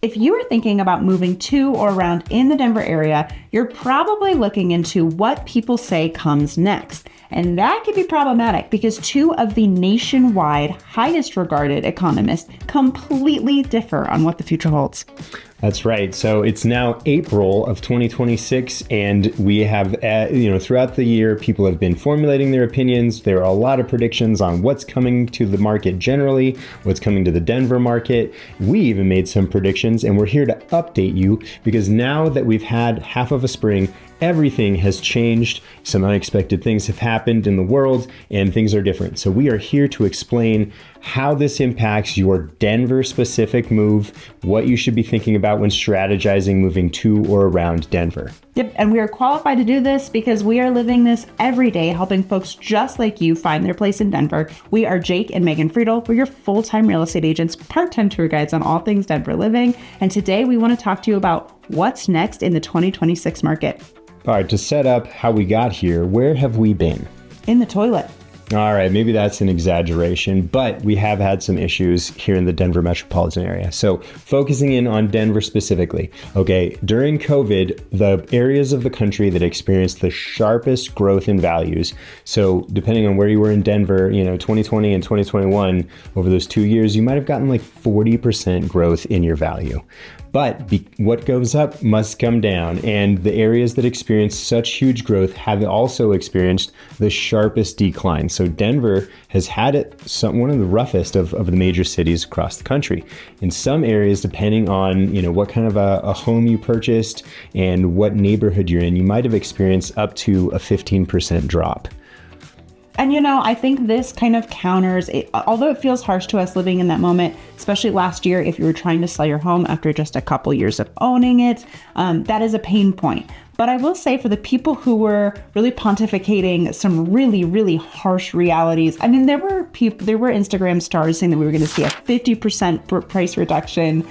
If you are thinking about moving to or around in the Denver area, you're probably looking into what people say comes next. And that can be problematic because two of the nationwide highest regarded economists completely differ on what the future holds. That's right. So it's now April of 2026, and we have, throughout the year, people have been formulating their opinions. There are a lot of predictions on what's coming to the market generally, what's coming to the Denver market. We even made some predictions, and we're here to update you because now that we've had half of a spring, everything has changed. Some unexpected things have happened in the world and things are different. So we are here to explain how this impacts your Denver specific move, what you should be thinking about when strategizing moving to or around Denver. Yep, and we are qualified to do this because we are living this every day, helping folks just like you find their place in Denver. We are Jake and Megan Friedel. We're your full-time real estate agents, part-time tour guides on all things Denver living. And today we want to talk to you about what's next in the 2026 market. All right, to set up how we got here, where have we been? In the toilet. All right, maybe that's an exaggeration, but we have had some issues here in the Denver metropolitan area. So focusing in on Denver specifically, okay, during COVID, the areas of the country that experienced the sharpest growth in values, so depending on where you were in Denver, 2020 and 2021, over those 2 years, you might have gotten like 40% growth in your value. But what goes up must come down, and the areas that experience such huge growth have also experienced the sharpest decline. So Denver has had one of the roughest of the major cities across the country. In some areas, depending on what kind of a home you purchased and what neighborhood you're in, you might have experienced up to a 15% drop. And I think this kind of counters it, although it feels harsh to us living in that moment, especially last year, if you were trying to sell your home after just a couple years of owning it, that is a pain point. But I will say for the people who were really pontificating some really, really harsh realities, I mean, there were Instagram stars saying that we were going to see a 50% price reduction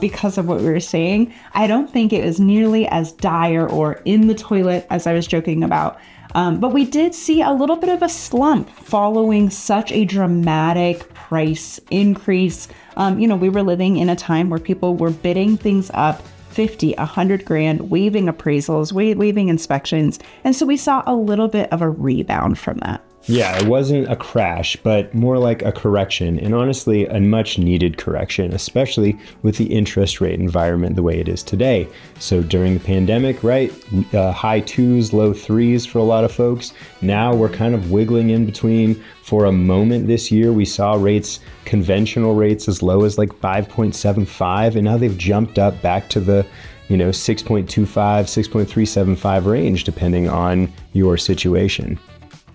because of what we were saying. I don't think it was nearly as dire or in the toilet as I was joking about. But we did see a little bit of a slump following such a dramatic price increase. We were living in a time where people were bidding things up 50, 100 grand, waiving appraisals, waiving inspections. And so we saw a little bit of a rebound from that. Yeah, it wasn't a crash, but more like a correction, and honestly, a much needed correction, especially with the interest rate environment the way it is today. So during the pandemic, right, high 2s, low 3s for a lot of folks. Now we're kind of wiggling in between. For a moment this year, we saw conventional rates as low as like 5.75, and now they've jumped up back to the 6.25, 6.375 range, depending on your situation.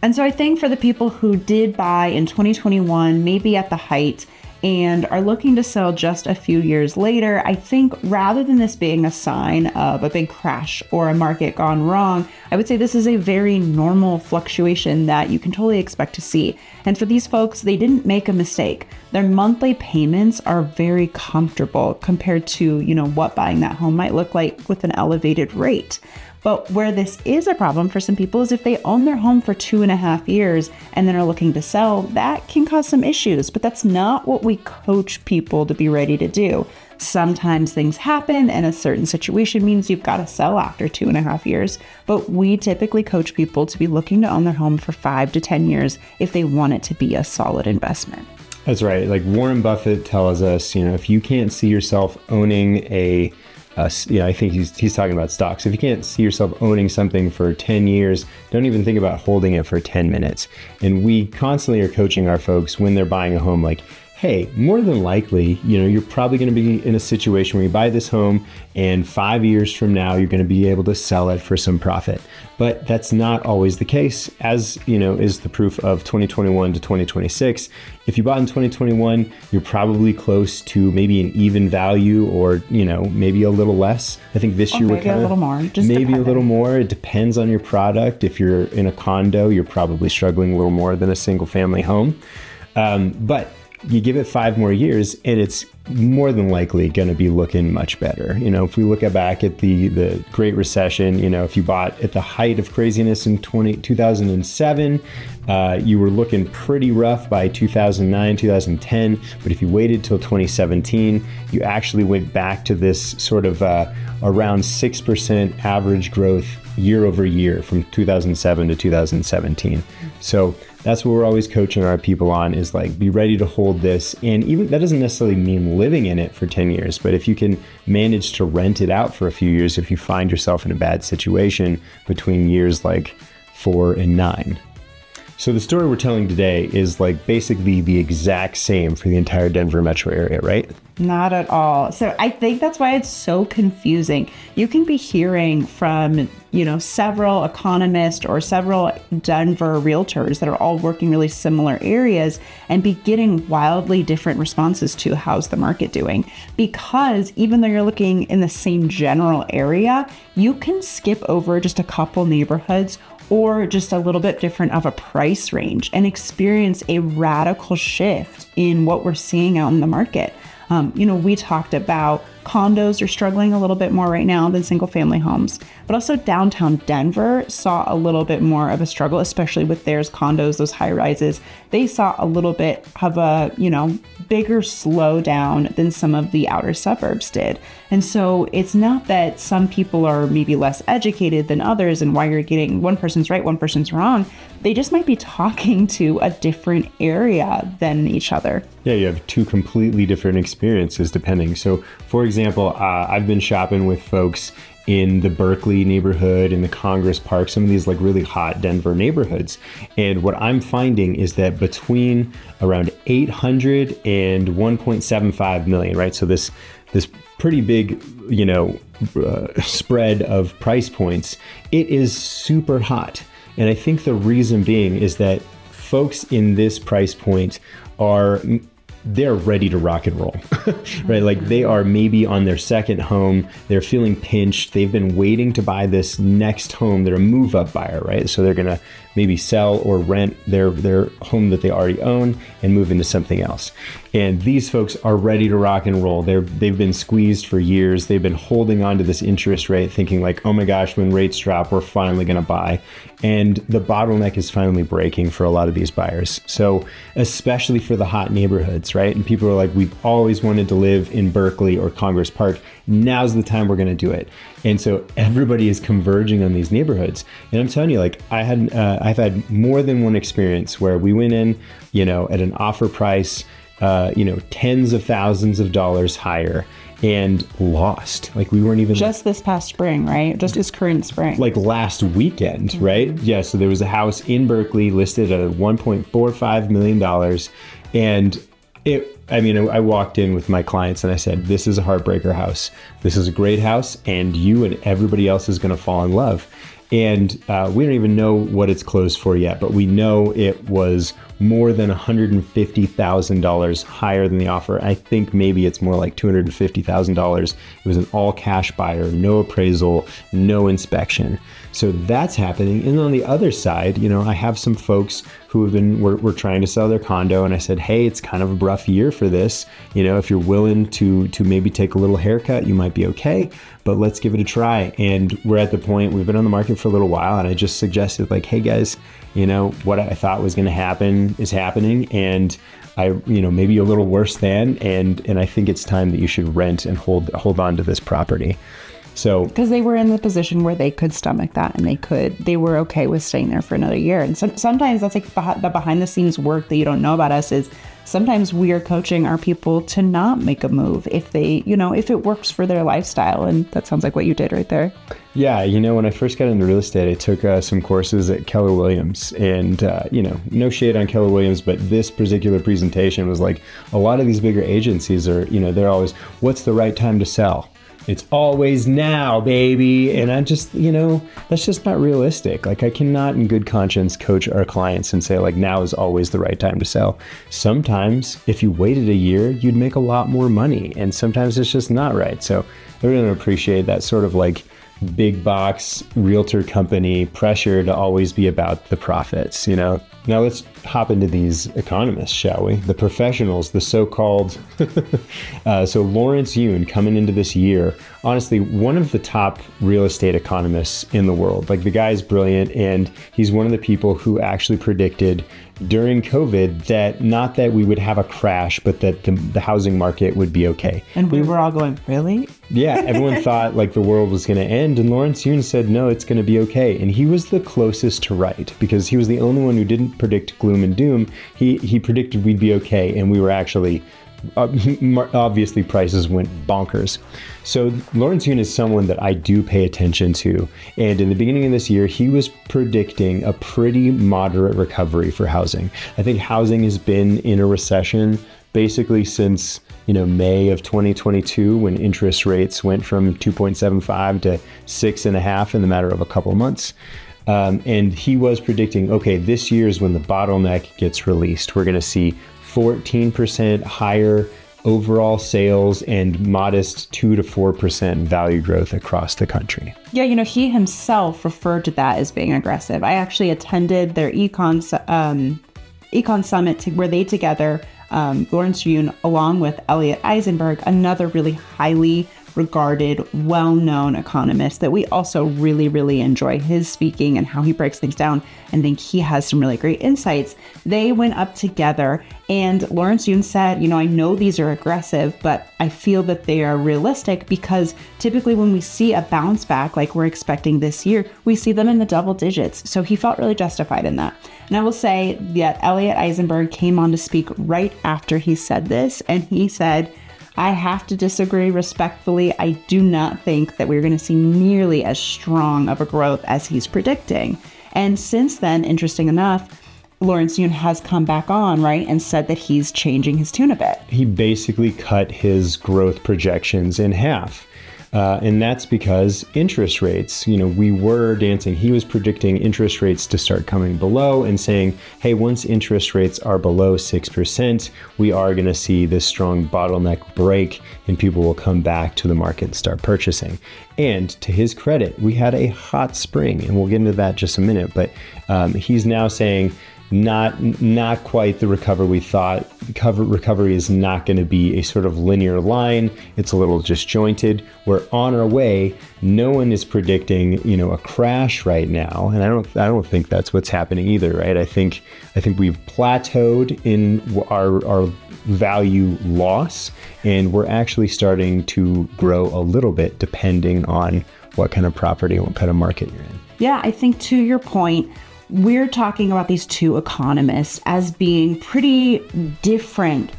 And so I think for the people who did buy in 2021, maybe at the height, and are looking to sell just a few years later, I think rather than this being a sign of a big crash or a market gone wrong, I would say this is a very normal fluctuation that you can totally expect to see. And for these folks, they didn't make a mistake. Their monthly payments are very comfortable compared to, what buying that home might look like with an elevated rate. But where this is a problem for some people is if they own their home for 2.5 years and then are looking to sell, that can cause some issues. But that's not what we coach people to be ready to do. Sometimes things happen and a certain situation means you've got to sell after 2.5 years. But we typically coach people to be looking to own their home for 5 to 10 years if they want it to be a solid investment. That's right. Like Warren Buffett tells us, if you can't see yourself owning I think he's talking about stocks. If you can't see yourself owning something for 10 years, don't even think about holding it for 10 minutes. And we constantly are coaching our folks when they're buying a home, like, hey, more than likely, you're probably going to be in a situation where you buy this home and 5 years from now, you're going to be able to sell it for some profit. But that's not always the case, as is the proof of 2021 to 2026. If you bought in 2021, you're probably close to maybe an even value or, maybe a little less. I think this year we're kind of a little more, maybe a little more. It depends on your product. If you're in a condo, you're probably struggling a little more than a single family home. But you give it 5 more years and it's more than likely going to be looking much better. If we look back at the Great Recession, if you bought at the height of craziness in 2007, you were looking pretty rough by 2009, 2010. But if you waited till 2017, you actually went back to this sort of around 6% average growth year over year from 2007 to 2017. So that's what we're always coaching our people on, is like, be ready to hold this. And even that doesn't necessarily mean living in it for 10 years, but if you can manage to rent it out for a few years, if you find yourself in a bad situation between years like 4 and 9. So the story we're telling today is like basically the exact same for the entire Denver metro area, right? Not at all. So I think that's why it's so confusing. You can be hearing from, several economists or several Denver realtors that are all working really similar areas and be getting wildly different responses to how's the market doing. Because even though you're looking in the same general area, you can skip over just a couple neighborhoods or just a little bit different of a price range and experience a radical shift in what we're seeing out in the market. We talked about condos are struggling a little bit more right now than single family homes, but also downtown Denver saw a little bit more of a struggle, especially with theirs condos, those high rises. They saw a little bit of a, bigger slowdown than some of the outer suburbs did. And so it's not that some people are maybe less educated than others and why you're getting one person's right, one person's wrong. They just might be talking to a different area than each other. Yeah, you have 2 completely different experiences depending. So for example, I've been shopping with folks in the Berkeley neighborhood, in the Congress Park, some of these like really hot Denver neighborhoods. And what I'm finding is that between around 800 and 1.75 million, right? So this pretty big, spread of price points, it is super hot. And I think the reason being is that folks in this price point they're ready to rock and roll, right? Like they are maybe on their second home. They're feeling pinched. They've been waiting to buy this next home. They're a move up buyer, right? So they're going to maybe sell or rent their home that they already own and move into something else. And these folks are ready to rock and roll. They've been squeezed for years. They've been holding on to this interest rate thinking like, oh my gosh, when rates drop, we're finally going to buy. And the bottleneck is finally breaking for a lot of these buyers. So especially for the hot neighborhoods, right? And people are like, we've always wanted to live in Berkeley or Congress Park. Now's the time we're going to do it. And so everybody is converging on these neighborhoods. And I'm telling you, like I've had more than one experience where we went in, at an offer price, tens of thousands of dollars higher and lost. Like we weren't even just this past spring, right? Just this current spring. Like last weekend, right? Yeah. So there was a house in Berkeley listed at $1.45 million. And I walked in with my clients and I said, this is a heartbreaker house. This is a great house and you and everybody else is going to fall in love. And we don't even know what it's closed for yet, but we know it was more than $150,000 higher than the offer. I think maybe it's more like $250,000. It was an all cash buyer, no appraisal, no inspection. So that's happening. And on the other side, I have some folks who were trying to sell their condo. And I said, hey, it's kind of a rough year for this. If you're willing to maybe take a little haircut, you might be okay, but let's give it a try. And we're at the point, we've been on the market for a little while. And I just suggested like, hey guys, what I thought was going to happen is happening. And maybe a little worse than, and I think it's time that you should rent and hold on to this property. So because they were in the position where they could stomach that and they were okay with staying there for another year. And so sometimes that's like the behind the scenes work that you don't know about us is sometimes we are coaching our people to not make a move if they, if it works for their lifestyle. And that sounds like what you did right there. Yeah. When I first got into real estate, I took some courses at Keller Williams and, no shade on Keller Williams, but this particular presentation was like a lot of these bigger agencies are, they're always, what's the right time to sell? It's always now, baby. And I just, that's just not realistic. Like I cannot in good conscience coach our clients and say like now is always the right time to sell. Sometimes if you waited a year, you'd make a lot more money. And sometimes it's just not right. So I really don't appreciate that sort of like big box realtor company pressure to always be about the profits, Now let's hop into these economists, shall we? The professionals, the so-called. So Lawrence Yun, coming into this year, honestly, one of the top real estate economists in the world. Like, the guy's brilliant, and he's one of the people who actually predicted during COVID that not that we would have a crash, but that the housing market would be okay. And we were all going, really? Yeah, everyone thought like the world was going to end, and Lawrence Yun said, no, it's going to be okay. And he was the closest to right, because he was the only one who didn't predict gloom and doom. He predicted we'd be okay, and we were actually, obviously prices went bonkers. So Lawrence Yun is someone that I do pay attention to. And in the beginning of this year, he was predicting a pretty moderate recovery for housing. I think housing has been in a recession basically since, May of 2022, when interest rates went from 2.75 to 6.5 in the matter of a couple of months. And he was predicting, okay, this year is when the bottleneck gets released. We're going to see 14% higher overall sales and modest 2 to 4% value growth across the country. Yeah, he himself referred to that as being aggressive. I actually attended their econ summit where they together, Lawrence Yun, along with Elliot Eisenberg, another really highly regarded, well-known economist that we also really, really enjoy his speaking and how he breaks things down, and think he has some really great insights. They went up together, and Lawrence Yun said, I know these are aggressive, but I feel that they are realistic, because typically when we see a bounce back like we're expecting this year, we see them in the double digits. So he felt really justified in that. And I will say that Elliot Eisenberg came on to speak right after he said this, and he said, I have to disagree respectfully. I do not think that we're going to see nearly as strong of a growth as he's predicting. And since then, interesting enough, Lawrence Yun has come back on, right, and said that he's changing his tune a bit. He basically cut his growth projections in half. And that's because interest rates, we were dancing. He was predicting interest rates to start coming below and saying, hey, once interest rates are below 6%, we are going to see this strong bottleneck break, and people will come back to the market and start purchasing. And to his credit, we had a hot spring, and we'll get into that in just a minute. But he's now saying, not quite the recovery we thought. Recovery is not going to be a sort of linear line. It's a little disjointed. We're on our way. No one is predicting, a crash right now, and I don't think that's what's happening either, right? I think we've plateaued in our value loss, and we're actually starting to grow a little bit depending on what kind of property and what kind of market you're in. Yeah, I think to your point, we're talking about these two economists as being pretty different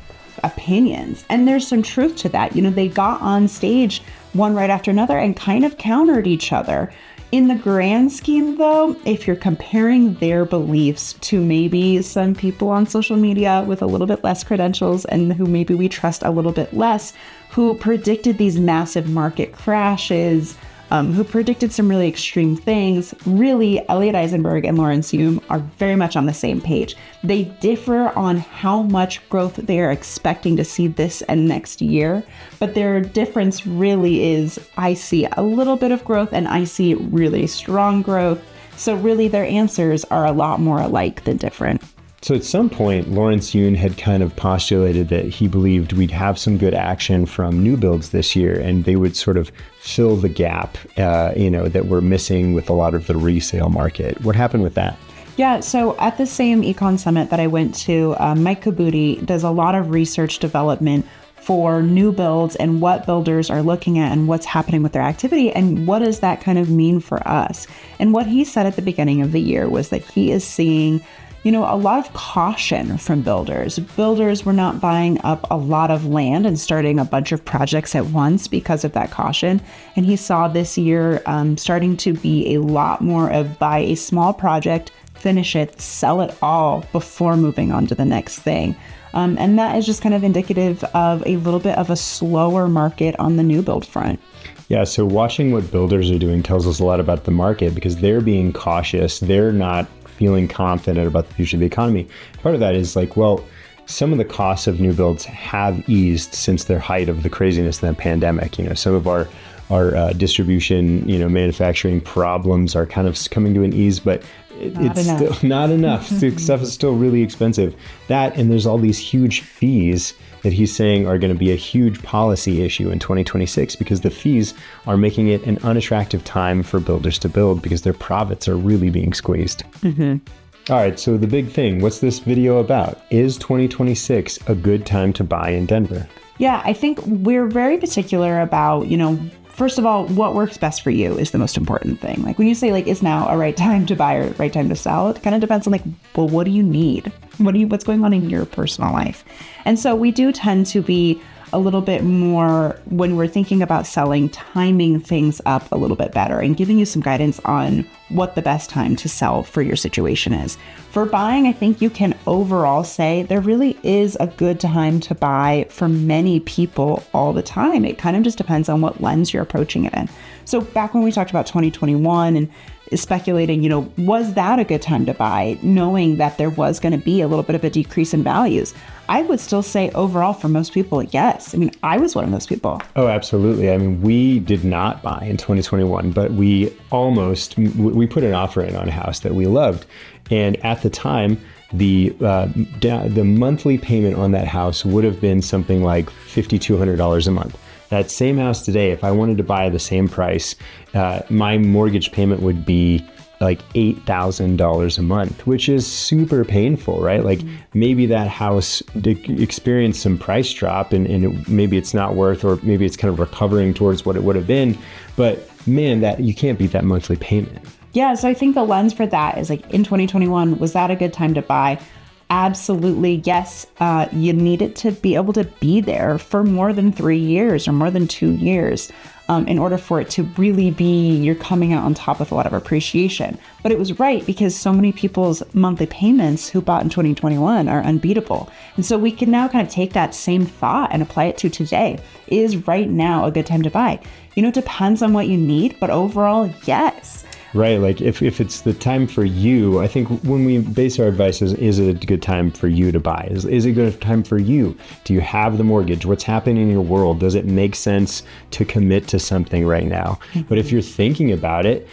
opinions. And there's some truth to that. They got on stage one right after another and kind of countered each other. In the grand scheme, though, if you're comparing their beliefs to maybe some people on social media with a little bit less credentials and who maybe we trust a little bit less, who predicted these massive market crashes, who predicted some really extreme things, really, Elliot Eisenberg and Lawrence Yun are very much on the same page. They differ on how much growth they are expecting to see this and next year, but their difference really is, I see a little bit of growth and I see really strong growth. So really their answers are a lot more alike than different. So at some point, Lawrence Yun had kind of postulated that he believed we'd have some good action from new builds this year, and they would sort of fill the gap, that we're missing with a lot of the resale market. What happened with that? Yeah, so at the same econ summit that I went to, Mike Kabuti does a lot of research development for new builds and what builders are looking at and what's happening with their activity and what does that kind of mean for us. And what he said at the beginning of the year was that he is seeing a lot of caution from builders. Builders were not buying up a lot of land and starting a bunch of projects at once because of that caution. And he saw this year starting to be a lot more of buy a small project, finish it, sell it all before moving on to the next thing. And that is just kind of indicative of a little bit of a slower market on the new build front. Yeah, so watching what builders are doing tells us a lot about the market because they're being cautious. They're not feeling confident about the future of the economy. Part of that is some of the costs of new builds have eased since their height of the craziness of the pandemic. Some of our distribution, manufacturing problems are kind of coming to an ease, but it's still not enough. Stuff is still really expensive. That, and there's all these huge fees that he's saying are going to be a huge policy issue in 2026 because the fees are making it an unattractive time for builders to build because their profits are really being squeezed. All right, so the big thing, what's this video about? Is 2026 a good time to buy in Denver? Yeah, I think we're very particular about, first of all, what works best for you is the most important thing. Like when you say is now a right time to buy or right time to sell, it kind of depends on well, what do you need? What's going on in your personal life? And so we do tend to be a little bit more, when we're thinking about selling, timing things up a little bit better and giving you some guidance on what the best time to sell for your situation is. For buying, I think you can overall say there really is a good time to buy for many people all the time. It kind of just depends on what lens you're approaching it in. So back when we talked about 2021 and speculating, was that a good time to buy, knowing that there was going to be a little bit of a decrease in values? I would still say overall for most people, yes. I mean, I was one of those people. Oh, absolutely. I mean, we did not buy in 2021, but we put an offer in on a house that we loved. And at the time, the monthly payment on that house would have been something like $5,200 a month. That same house today, if I wanted to buy the same price, my mortgage payment would be like $8,000 a month, which is super painful, right? Like maybe that house experienced some price drop and maybe it's not worth, or maybe it's kind of recovering towards what it would have been. But man, that you can't beat that monthly payment. Yeah, so I think the lens for that is in 2021, was that a good time to buy? Absolutely, yes. You need it to be able to be there for more than 3 years or more than 2 years in order for it to really be, you're coming out on top with a lot of appreciation. But it was right because so many people's monthly payments who bought in 2021 are unbeatable. And so we can now kind of take that same thought and apply it to today. Is right now a good time to buy? It depends on what you need, but overall, yes. Right. Like if it's the time for you, I think when we base our advice is it a good time for you to buy? Is it a good time for you? Do you have the mortgage? What's happening in your world? Does it make sense to commit to something right now? But if you're thinking about it,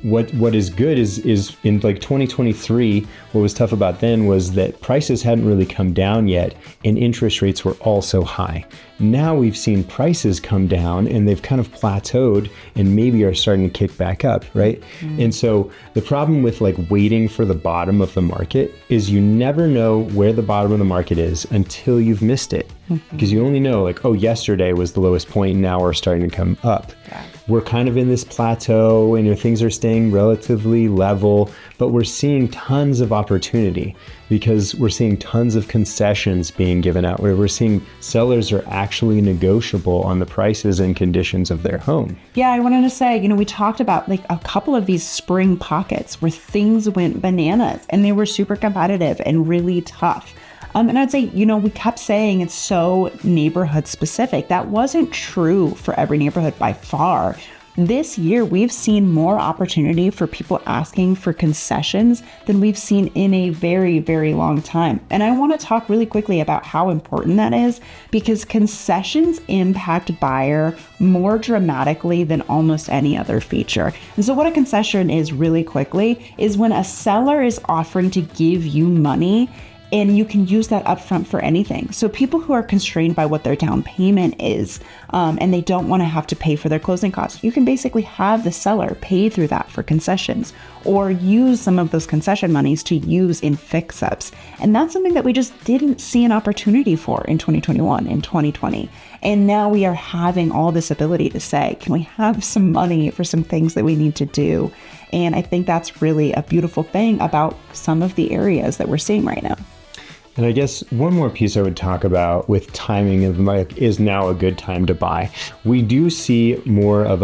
what is good is in 2023, what was tough about then was that prices hadn't really come down yet and interest rates were also high. Now we've seen prices come down and they've kind of plateaued and maybe are starting to kick back up, right? And so the problem with waiting for the bottom of the market is you never know where the bottom of the market is until you've missed it. Because you only know yesterday was the lowest point and now we're starting to come up. Yeah. We're kind of in this plateau and things are staying relatively level, but we're seeing tons of opportunity because we're seeing tons of concessions being given out, where we're seeing sellers are actually negotiable on the prices and conditions of their home. Yeah, I wanted to say, we talked about a couple of these spring pockets where things went bananas and they were super competitive and really tough. And I'd say, we kept saying it's so neighborhood specific. That wasn't true for every neighborhood by far. This year, we've seen more opportunity for people asking for concessions than we've seen in a very, very long time. And I want to talk really quickly about how important that is, because concessions impact buyer more dramatically than almost any other feature. And so what a concession is really quickly is when a seller is offering to give you money and you can use that upfront for anything. So people who are constrained by what their down payment is, and they don't want to have to pay for their closing costs, you can basically have the seller pay through that for concessions or use some of those concession monies to use in fix-ups. And that's something that we just didn't see an opportunity for in 2021 and 2020. And now we are having all this ability to say, can we have some money for some things that we need to do? And I think that's really a beautiful thing about some of the areas that we're seeing right now. And I guess one more piece I would talk about with timing of is now a good time to buy. We do see more of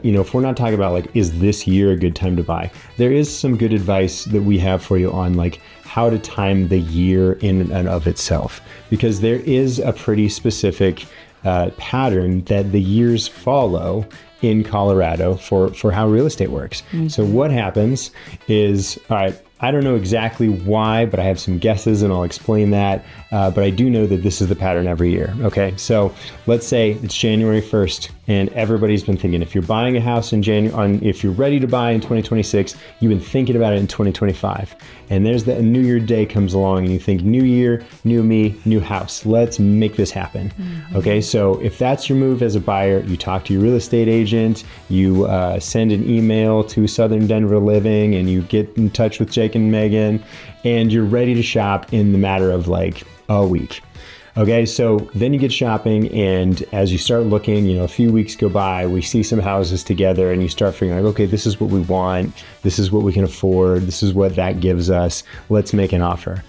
if we're not talking about is this year a good time to buy, there is some good advice that we have for you on how to time the year in and of itself, because there is a pretty specific pattern that the years follow in Colorado for how real estate works. So what happens is, all right, I don't know exactly why, but I have some guesses and I'll explain that. But I do know that this is the pattern every year. Okay, so let's say it's January 1st. And everybody's been thinking, if you're buying a house in January, if you're ready to buy in 2026, you've been thinking about it in 2025. And there's that New Year day comes along and you think, new year, new me, new house. Let's make this happen. Okay, so if that's your move as a buyer, you talk to your real estate agent, you send an email to Southern Denver Living, and you get in touch with Jake and Megan, and you're ready to shop in the matter of like a week. Okay, so then you get shopping, and as you start looking, a few weeks go by, we see some houses together, and you start figuring like, okay, this is what we want, this is what we can afford, this is what that gives us, let's make an offer.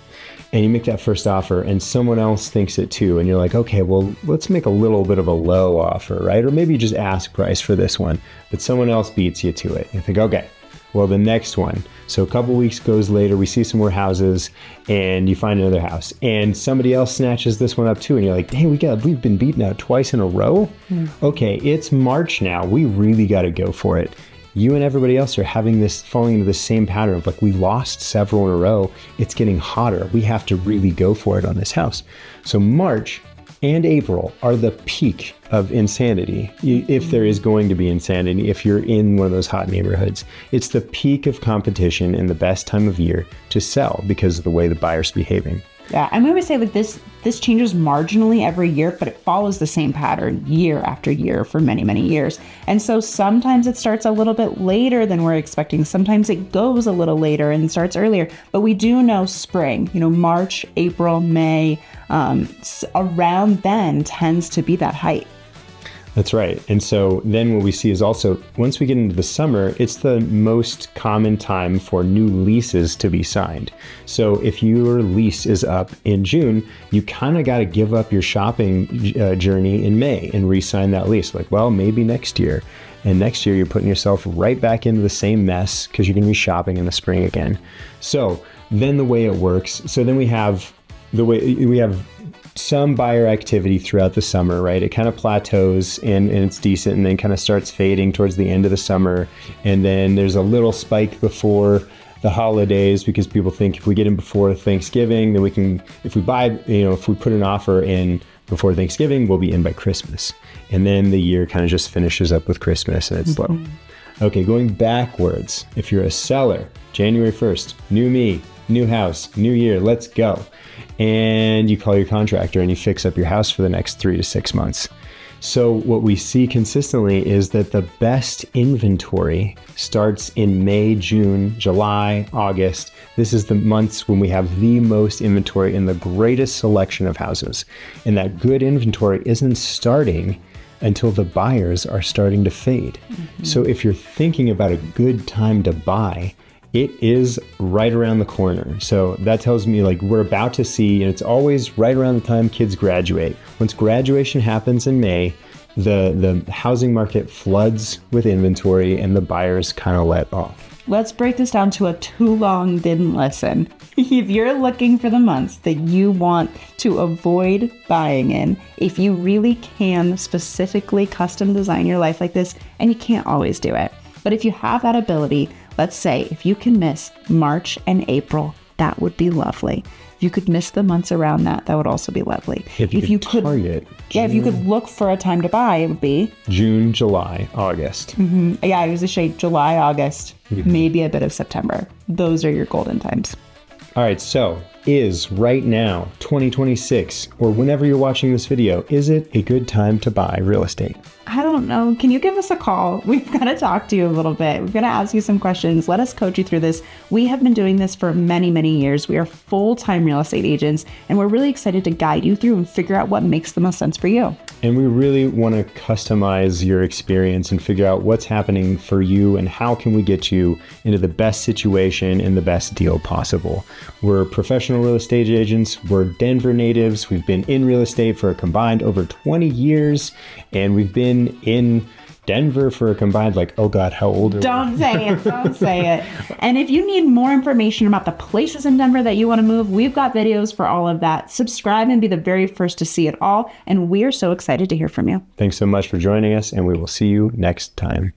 And you make that first offer, and someone else thinks it too, and you're like, okay, well, let's make a little bit of a low offer, right? Or maybe you just ask price for this one, but someone else beats you to it. You think, okay, well, the next one. So a couple weeks goes later, we see some more houses, and you find another house, and somebody else snatches this one up too, and you're like, dang, we've been beaten out twice in a row. Okay, it's March now. We really got to go for it. You and everybody else are falling into the same pattern of like, we lost several in a row. It's getting hotter. We have to really go for it on this house. So March and April are the peak of insanity. If there is going to be insanity, if you're in one of those hot neighborhoods, it's the peak of competition and the best time of year to sell because of the way the buyer's behaving. Yeah, and we always say like this changes marginally every year, but it follows the same pattern year after year for many, many years. And so sometimes it starts a little bit later than we're expecting. Sometimes it goes a little later and starts earlier. But we do know spring, March, April, May, around then tends to be that height. That's right. And so then what we see is also, once we get into the summer, it's the most common time for new leases to be signed. So if your lease is up in June, you kind of got to give up your shopping journey in May and re-sign that lease. Like, well, maybe next year. And next year, you're putting yourself right back into the same mess because you're going to be shopping in the spring again. So then the way it works, so then we have some buyer activity throughout the summer, right? It kind of plateaus and it's decent, and then kind of starts fading towards the end of the summer. And then there's a little spike before the holidays because people think if we get in before Thanksgiving, then we can, if we put an offer in before Thanksgiving, we'll be in by Christmas. And then the year kind of just finishes up with Christmas and it's slow. Okay, going backwards, if you're a seller, January 1st, new me, new house, new year, let's go. And you call your contractor and you fix up your house for the next 3 to 6 months. So what we see consistently is that the best inventory starts in May, June, July, August. This is the months when we have the most inventory and the greatest selection of houses. And that good inventory isn't starting until the buyers are starting to fade. So if you're thinking about a good time to buy, it is right around the corner. So that tells me like we're about to see, and it's always right around the time kids graduate. Once graduation happens in May, the housing market floods with inventory and the buyers kind of let off. Let's break this down to a too long didn't listen. If you're looking for the months that you want to avoid buying in, if you really can specifically custom design your life like this, and you can't always do it, but if you have that ability, let's say if you can miss March and April, that would be lovely. If you could miss the months around that, that would also be lovely. If you could target. If you could look for a time to buy, it would be June, July, August. Yeah, I was to say July, August, maybe a bit of September. Those are your golden times. All right, so is right now, 2026, or whenever you're watching this video, is it a good time to buy real estate? I don't know. Can you give us a call? We've got to talk to you a little bit. We've got to ask you some questions. Let us coach you through this. We have been doing this for many, many years. We are full-time real estate agents, and we're really excited to guide you through and figure out what makes the most sense for you. And we really want to customize your experience and figure out what's happening for you and how can we get you into the best situation and the best deal possible. We're professional real estate agents. We're Denver natives. We've been in real estate for a combined over 20 years, and we've been in Denver for a combined, oh God, how old are we? Don't say it. Don't say it. And if you need more information about the places in Denver that you want to move, we've got videos for all of that. Subscribe and be the very first to see it all. And we are so excited to hear from you. Thanks so much for joining us, and we will see you next time.